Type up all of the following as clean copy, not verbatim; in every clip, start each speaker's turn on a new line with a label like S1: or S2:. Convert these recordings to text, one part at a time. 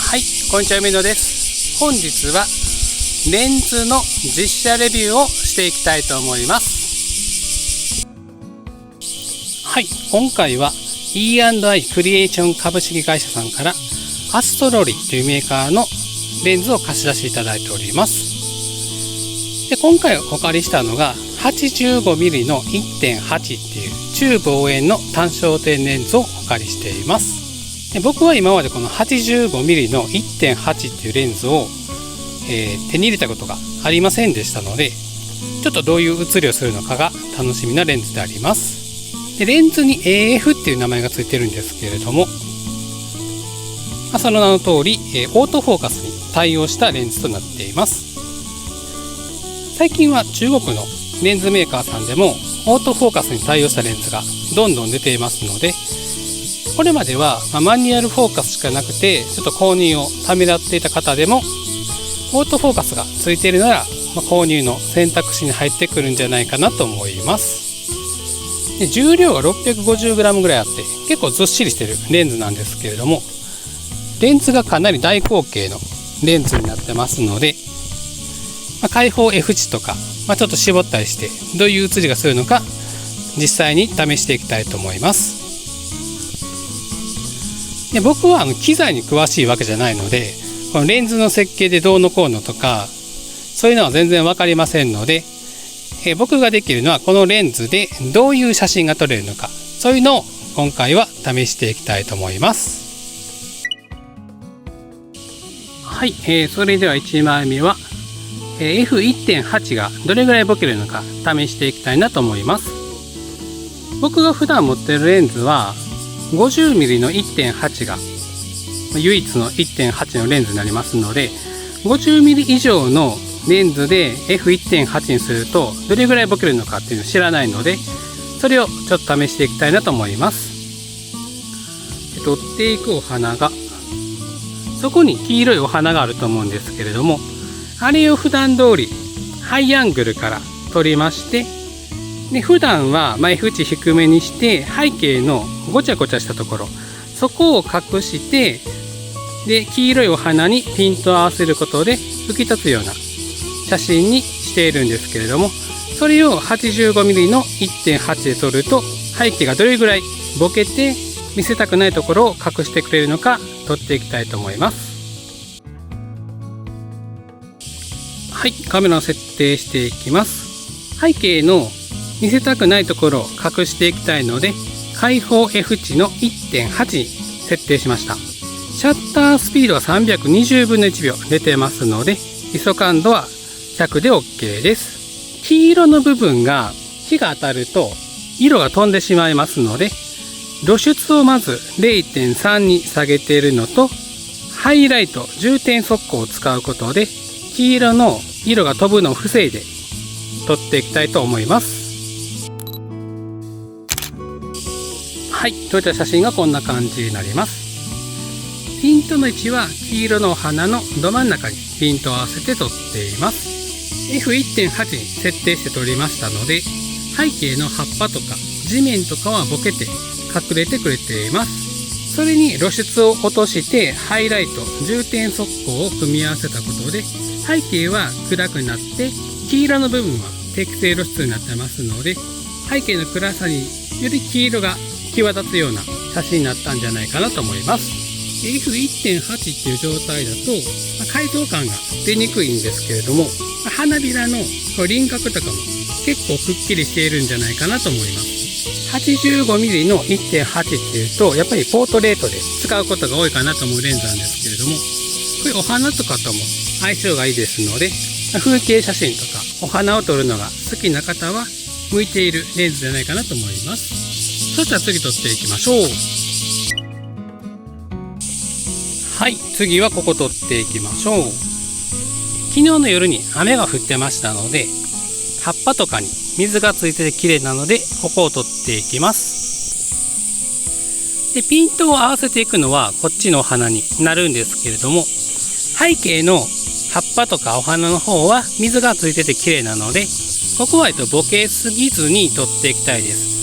S1: はい、こんにちは、梅野です。本日はレンズの実写レビューをしていきたいと思います。はい、今回は E&I クリエーション株式会社さんからアストロリというメーカーのレンズを貸し出していただいております。で、今回お借りしたのが 85mm の 1.8 っていう中望遠の単焦点レンズをお借りしています。で、僕は今までこの 85mm の 1.8 っていうレンズを、手に入れたことがありませんでしたので、ちょっとどういう写りをするのかが楽しみなレンズであります。で、レンズに AF っていう名前がついてるんですけれども、その名の通り、オートフォーカスに対応したレンズとなっています。最近は中国のレンズメーカーさんでもオートフォーカスに対応したレンズがどんどん出ていますので、これまではマニュアルフォーカスしかなくてちょっと購入をためらっていた方でも、オートフォーカスがついているなら、購入の選択肢に入ってくるんじゃないかなと思います。で、重量が 650g ぐらいあって結構ずっしりしているレンズなんですけれども、レンズがかなり大口径のレンズになってますので、開放 F 値とか、ちょっと絞ったりしてどういう写りがするのか実際に試していきたいと思います。で、僕は機材に詳しいわけじゃないので、このレンズの設計でどうのこうのとかそういうのは全然分かりませんので、僕ができるのはこのレンズでどういう写真が撮れるのか、そういうのを今回は試していきたいと思います。はい、それでは1枚目はF1.8 がどれぐらいボケるのか試していきたいなと思います。僕が普段持っているレンズは 50mm の 1.8 が唯一の 1.8 のレンズになりますので、 50mm 以上のレンズで F1.8 にするとどれぐらいボケるのかっていうのを知らないので、それをちょっと試していきたいなと思います。撮っていくお花が、そこに黄色いお花があると思うんですけれども、あれを普段通りハイアングルから撮りまして、で、普段はF値低めにして背景のごちゃごちゃしたところ、そこを隠して、で、黄色いお花にピントを合わせることで浮き立つような写真にしているんですけれども、それを 85mm の 1.8 で撮ると背景がどれぐらいボケて見せたくないところを隠してくれるのか撮っていきたいと思います。はい、カメラを設定していきます。背景の見せたくないところを隠していきたいので、開放 F 値の 1.8 に設定しました。シャッタースピードは320分の1秒出てますので、ISO感度は100で OK です。黄色の部分が日が当たると色が飛んでしまいますので、露出をまず 0.3 に下げているのと、ハイライト重点速光を使うことで黄色の色が飛ぶのを防いで撮っていきたいと思います。はい、撮れた写真がこんな感じになります。ピントの位置は黄色のお花のど真ん中にピントを合わせて撮っています。 F1.8 に設定して撮りましたので、背景の葉っぱとか地面とかはボケて隠れてくれています。それに露出を落としてハイライト重点速光を組み合わせたことで、背景は暗くなって黄色の部分は適正露出になってますので、背景の暗さにより黄色が際立つような写真になったんじゃないかなと思います。F1.8 っていう状態だと解像感が出にくいんですけれども、花びらの輪郭とかも結構くっきりしているんじゃないかなと思います。85mm の 1.8 っていうとやっぱりポートレートで使うことが多いかなと思うレンズなんですけれども、こういうお花とかとも相性がいいですので、風景写真とかお花を撮るのが好きな方は向いているレンズじゃないかなと思います。そしたら次撮っていきましょう。はい、次はここ撮っていきましょう。昨日の夜に雨が降ってましたので、葉っぱとかに水がついてて綺麗なので、ここを撮っていきます。で、ピントを合わせていくのはこっちのお花になるんですけれども、背景の葉っぱとかお花の方は水がついてて綺麗なので、ここはボケすぎずに撮っていきたいです。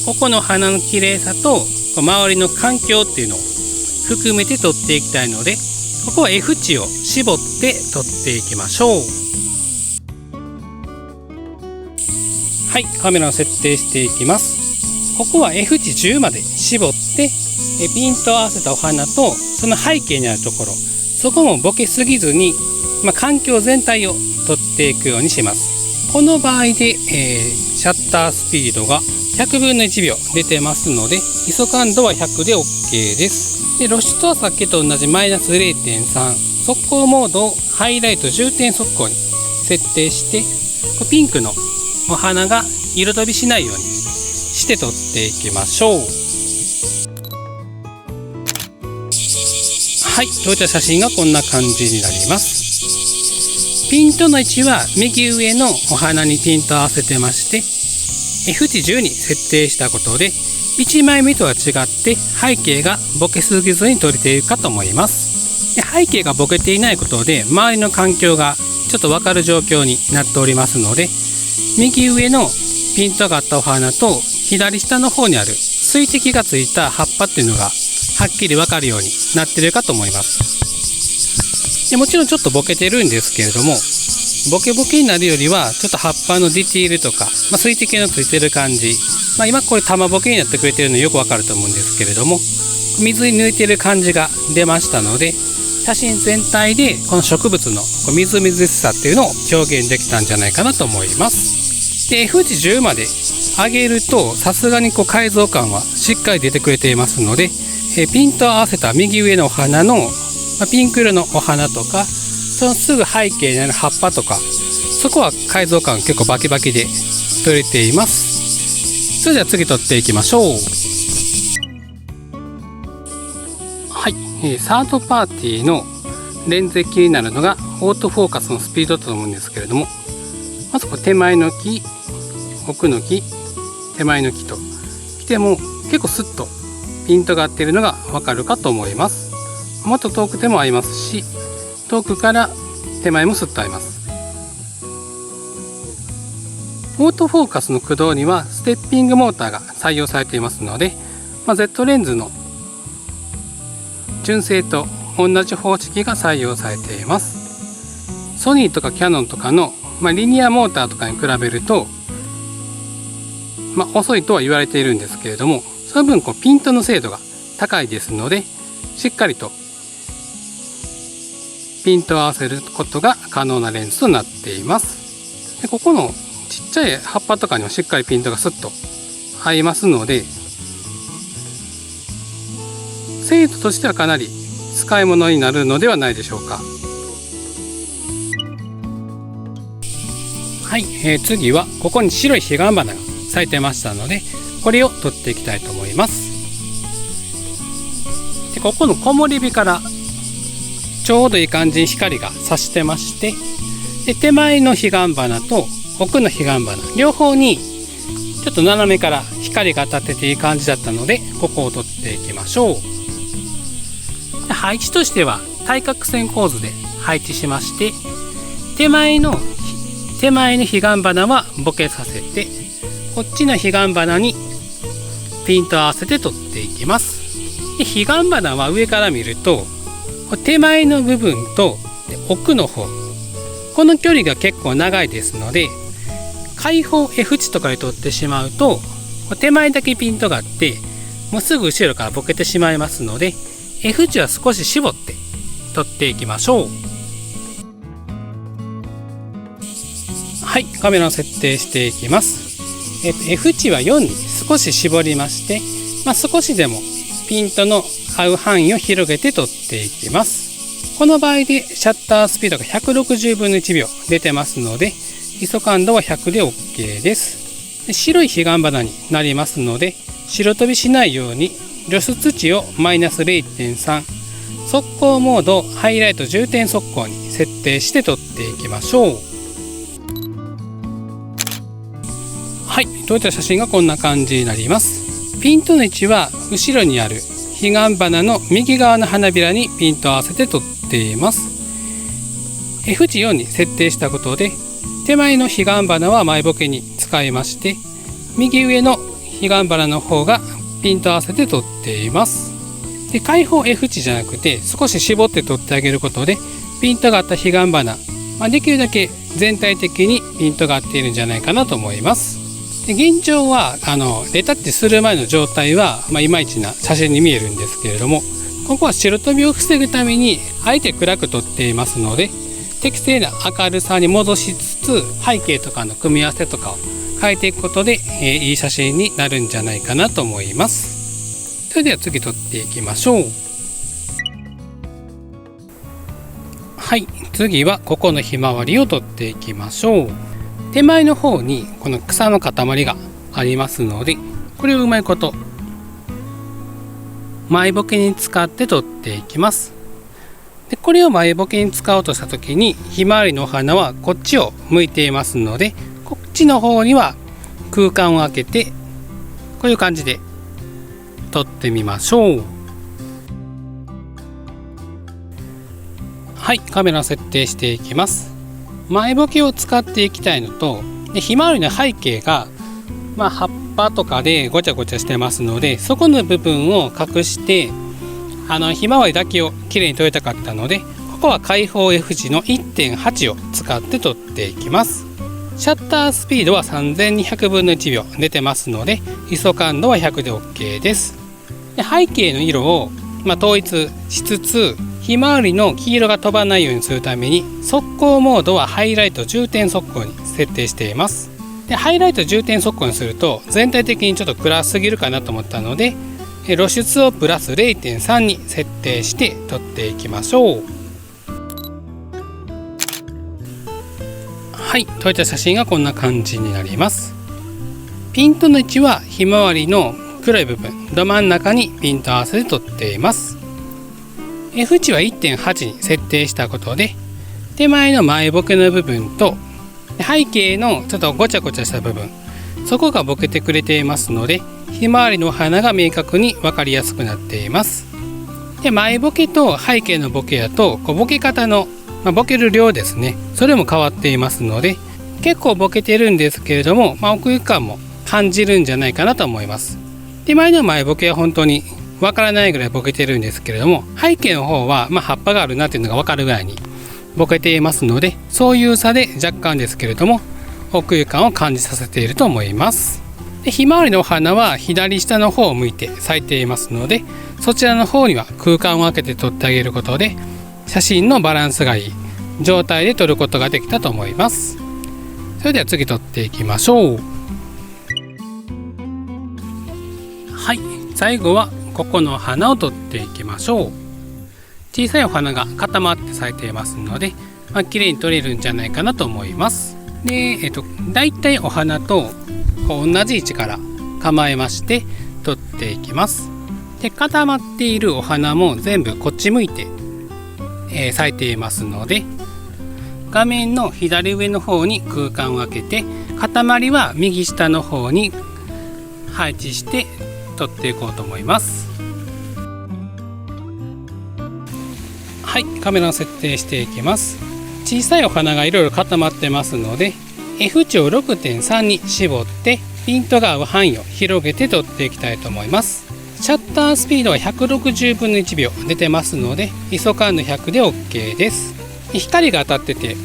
S1: ここの花の綺麗さと周りの環境っていうのを含めて撮っていきたいので、ここは F 値を絞って取っていきましょう。はい、カメラを設定していきます。ここは F 値10まで絞ってピントを合わせたお花とその背景にあるところ、そこもボケすぎずに、環境全体を取っていくようにします。この場合で、シャッタースピードが100分の1秒出てますので、ISO感度は100で OK です。で露出はさっきと同じマイナス 0.3、速攻モードをハイライト重点速攻に設定して、ピンクのお花が色飛びしないようにして撮っていきましょう。はい、撮った写真がこんな感じになります。ピントの位置は右上のお花にピントを合わせてまして、F 値10に設定したことで1枚目とは違って背景がボケすぎずに撮れているかと思います。で背景がボケていないことで周りの環境がちょっと分かる状況になっておりますので、右上のピントがあったお花と左下の方にある水滴がついた葉っぱっていうのがはっきり分かるようになっているかと思います。でもちろんちょっとボケてるんですけれども、ボケボケになるよりはちょっと葉っぱのディティールとか、水滴のついてる感じ、今これ玉ボケになってくれてるのよくわかると思うんですけれども、水に抜いてる感じが出ましたので、写真全体でこの植物のみずみずしさっていうのを表現できたんじゃないかなと思います。で F 値10まで上げるとさすがに解像感はしっかり出てくれていますので、ピントを合わせた右上のお花のピンク色のお花とか、そのすぐ背景にある葉っぱとか、そこは解像感結構バキバキで撮れています。それでは次撮っていきましょう。はい、サードパーティーのレンズで気になるのがオートフォーカスのスピードだと思うんですけれども、まず手前の木、奥の木、手前の木と来ても結構スッとピントが合っているのがわかるかと思います。もっと遠くても合いますし、遠くから手前もスッと合います。オートフォーカスの駆動にはステッピングモーターが採用されていますので、Z レンズの純正と同じ方式が採用されています。ソニーとかキヤノンとかの、リニアモーターとかに比べると、遅いとは言われているんですけれども、その分ピントの精度が高いですので、しっかりとピントを合わせることが可能なレンズとなっています。でここのちっちゃい葉っぱとかにもしっかりピントがスッと合いますので、精度としてはかなり使い物になるのではないでしょうか。はい、次はここに白い彼岸花が咲いてましたので、これを撮っていきたいと思います。でここの木漏れ日からちょうどいい感じに光が差してまして、で手前の彼岸花と奥の彼岸花両方にちょっと斜めから光が当たってていい感じだったので、ここを撮っていきましょう。で配置としては対角線構図で配置しまして、手前の彼岸花はボケさせて、こっちの彼岸花にピントを合わせて撮っていきます。で彼岸花は上から見ると手前の部分と奥の方、この距離が結構長いですので、開放 F 値とかで撮ってしまうと手前だけピントがあってもうすぐ後ろからボケてしまいますので、 F 値は少し絞って撮っていきましょう。はい、カメラを設定していきます。F 値は4に少し絞りまして、少しでもピントの合う範囲を広げて撮っていきます。この場合でシャッタースピードが160分の1秒出てますので、ISO感度は100で OK です。白い彼岸花になりますので、白飛びしないように露出値をマイナス 0.3、速攻モードハイライト重点速攻に設定して撮っていきましょう。はい、撮った写真がこんな感じになります。ピントの位置は後ろにある彼岸花の右側の花びらにピントを合わせて撮っています。F 値4に設定したことで、手前の彼岸花は前ボケに使いまして、右上の彼岸花の方がピントを合わせて撮っています。で開放 F 値じゃなくて少し絞って撮ってあげることでピントがあった彼岸花、できるだけ全体的にピントが合っているんじゃないかなと思います。で現状はレタッチする前の状態は、いまいちな写真に見えるんですけれども、ここは白飛びを防ぐためにあえて暗く撮っていますので、適正な明るさに戻しつつ背景とかの組み合わせとかを変えていくことで、いい写真になるんじゃないかなと思います。それでは次撮っていきましょう。はい、次はここのひまわりを撮っていきましょう。手前の方にこの草の塊がありますので、これをうまいこと前ボケに使って撮っていきます。でこれを前ボケに使おうとした時にひまわりのお花はこっちを向いていますので、こっちの方には空間を空けてこういう感じで撮ってみましょう。はい、カメラ設定していきます。前ボケを使っていきたいのと、ひまわりの背景が、葉っぱとかでごちゃごちゃしてますので、そこの部分を隠してひまわりだけをきれいに撮りたかったので、ここは開放 F 値の 1.8 を使って撮っていきます。シャッタースピードは3200分の1秒出てますので、ISO 感度は100で OK です。で背景の色を、統一しつつひまわりの黄色が飛ばないようにするために速攻モードはハイライト重点速攻に設定しています。でハイライト重点速攻にすると全体的にちょっと暗すぎるかなと思ったので、露出をプラス 0.3 に設定して撮っていきましょう。はい、撮れた写真がこんな感じになります。ピントの位置はひまわりの黒い部分ど真ん中にピント合わせで撮っています。 F 値は 1.8 に設定したことで、手前の前ボケの部分と背景のちょっとごちゃごちゃした部分、そこがボケてくれていますので、ひまわりの花が明確に分かりやすくなっています。で前ボケと背景のボケだとボケ方の、ボケる量ですね、それも変わっていますので、結構ボケてるんですけれども、奥行き感も感じるんじゃないかなと思います。手前の前ボケは本当に分からないぐらいボケてるんですけれども、背景の方は葉っぱがあるなっていうのが分かるぐらいにボケていますので、そういう差で若干ですけれども奥行き感を感じさせていると思います。でひまわりのお花は左下の方を向いて咲いていますので、そちらの方には空間を空けて撮ってあげることで写真のバランスがいい状態で撮ることができたと思います。それでは次撮っていきましょう。はい、最後はここの花を撮っていきましょう。小さいお花が固まって咲いていますので、綺麗に撮れるんじゃないかなと思います。で、だいたいお花と同じ位置から構えまして撮っていきます。で固まっているお花も全部こっち向いて、咲いていますので、画面の左上の方に空間を空けて、塊は右下の方に配置して撮っていこうと思います。はい、カメラを設定していきます。小さいお花がいろいろ固まってますので、 F 値を 6.3 に絞ってピントが合う範囲を広げて撮っていきたいと思います。シャッタースピードは160分の1秒出てますので、ISO 感度100で OK です。光が当たってて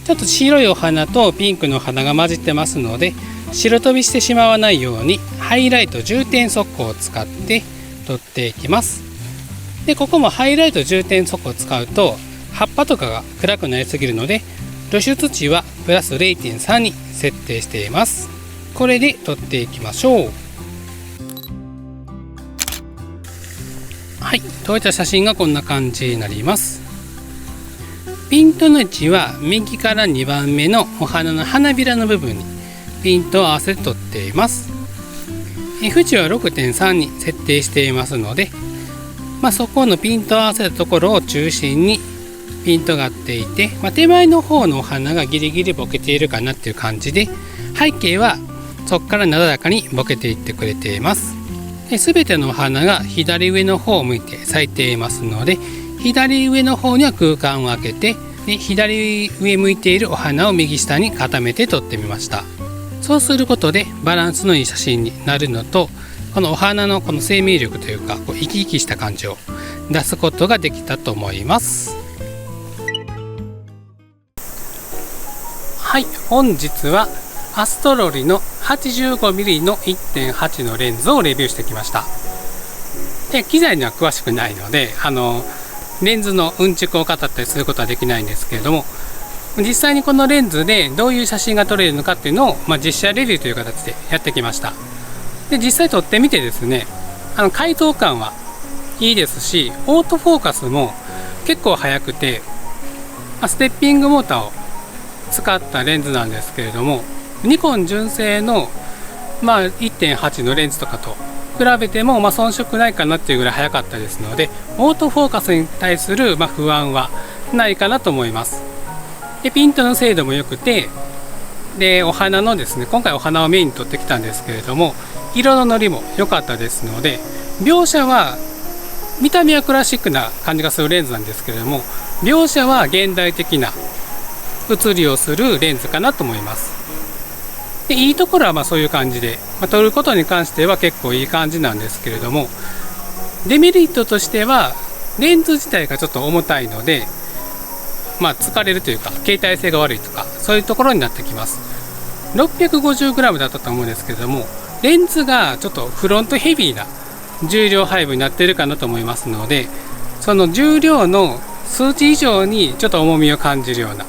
S1: ちょっと白いお花とピンクの花が混じってますので、白飛びしてしまわないようにハイライト重点速攻を使って撮っていきます。でここもハイライト重点速攻を使うと葉っぱとかが暗くなりすぎるので、露出値はプラス 0.3 に設定しています。これで撮っていきましょう。はい、撮れた写真がこんな感じになります。ピントの位置は右から2番目のお花の花びらの部分にピントを合わせて撮っています。F 値は 6.3 に設定していますので、そこのピントを合わせたところを中心にピントが合っていて、手前の方のお花がギリギリボケているかなっていう感じで、背景はそこからなだらかにボケていってくれています。すべてのお花が左上の方を向いて咲いていますので、左上の方には空間を空けて、左上向いているお花を右下に固めて撮ってみました。そうすることでバランスのいい写真になるのと、このお花のこの生命力というか、こう生き生きした感じを出すことができたと思います。はい、本日はアストロリの 85mm の 1.8 のレンズをレビューしてきました。で、機材には詳しくないのでレンズのうんちくを語ったりすることはできないんですけれども、実際にこのレンズでどういう写真が撮れるのかっていうのを、実写レビューという形でやってきました。で、実際撮ってみてですね、解像感はいいですし、オートフォーカスも結構速くて、ステッピングモーターを使ったレンズなんですけれども、ニコン純正の、1.8 のレンズとかと比べても、遜色ないかなっていうぐらい速かったですので、オートフォーカスに対する、不安はないかなと思います。で、ピントの精度も良くて、で、お花のですね、今回お花をメインに撮ってきたんですけれども、色ののりも良かったですので、描写は見た目はクラシックな感じがするレンズなんですけれども、描写は現代的な写りをするレンズかなと思います。で、いいところはそういう感じで、撮ることに関しては結構いい感じなんですけれども、デメリットとしてはレンズ自体がちょっと重たいので、疲れるというか携帯性が悪いとか、そういうところになってきます。 650g だったと思うんですけれども、レンズがちょっとフロントヘビーな重量配分になっているかなと思いますので、その重量の数値以上にちょっと重みを感じるような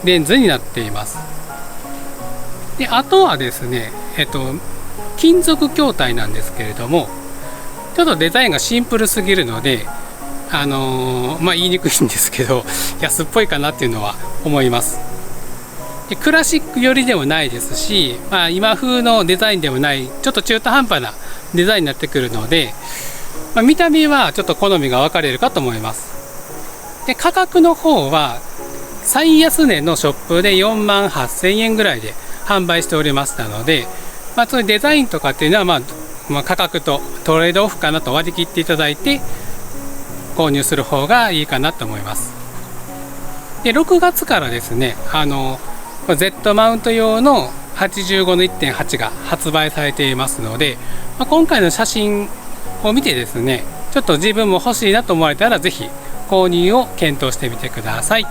S1: レンズになっています。で、あとはですね、金属筐体なんですけれども、ちょっとデザインがシンプルすぎるので、言いにくいんですけど、安っぽいかなっていうのは思います。で、クラシック寄りでもないですし、今風のデザインでもない、ちょっと中途半端なデザインになってくるので、見た目はちょっと好みが分かれるかと思います。で、価格の方は最安値のショップで48,000円ぐらいで販売しておりましたので、そういうデザインとかっていうのは、価格とトレードオフかなと割り切っていただいて購入する方がいいかなと思います。で、6月からですね、Z マウント用の85の 1.8 が発売されていますので、今回の写真を見てですね、ちょっと自分も欲しいなと思われたらぜひ購入を検討してみてください。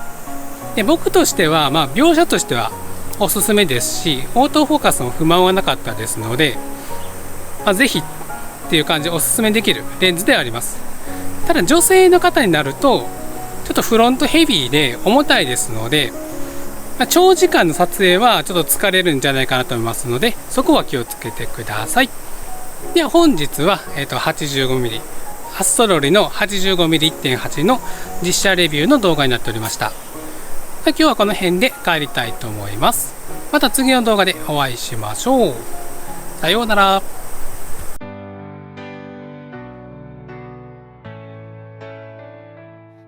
S1: で、僕としては、描写としてはおすすめですし、オートフォーカスも不満はなかったですので、ぜひっていう感じでおすすめできるレンズではあります。ただ女性の方になるとちょっとフロントヘビーで重たいですので、長時間の撮影はちょっと疲れるんじゃないかなと思いますので、そこは気をつけてください。では本日は、85mm アストロリの 85mm1.8 の実写レビューの動画になっておりました。今日はこの辺で帰りたいと思います。また次の動画でお会いしましょう。さようなら。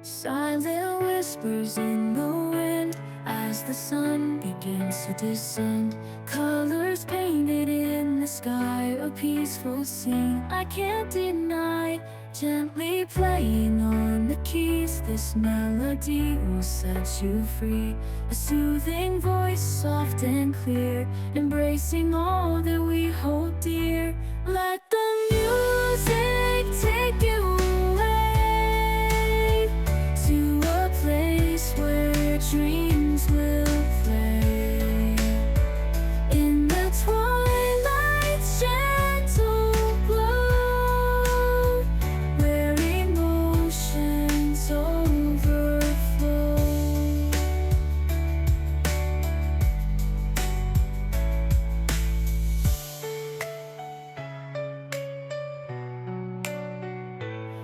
S2: Silent whispers in the wind as the sun begins to descend. Colors painted in the sky, a peaceful scene I can't deny. Gently playing on the keys, this melody will set you free. A soothing voice, soft and clear, embracing all that we hold dear. Let the music take you away to a place where dreams will play. In the twilight's gentle glow, where emotions overflow.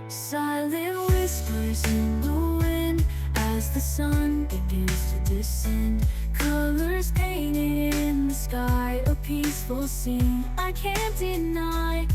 S2: Silent whispers in the wind as the sun begins to descend. Colors painted in the sky, a peaceful scene I can't deny.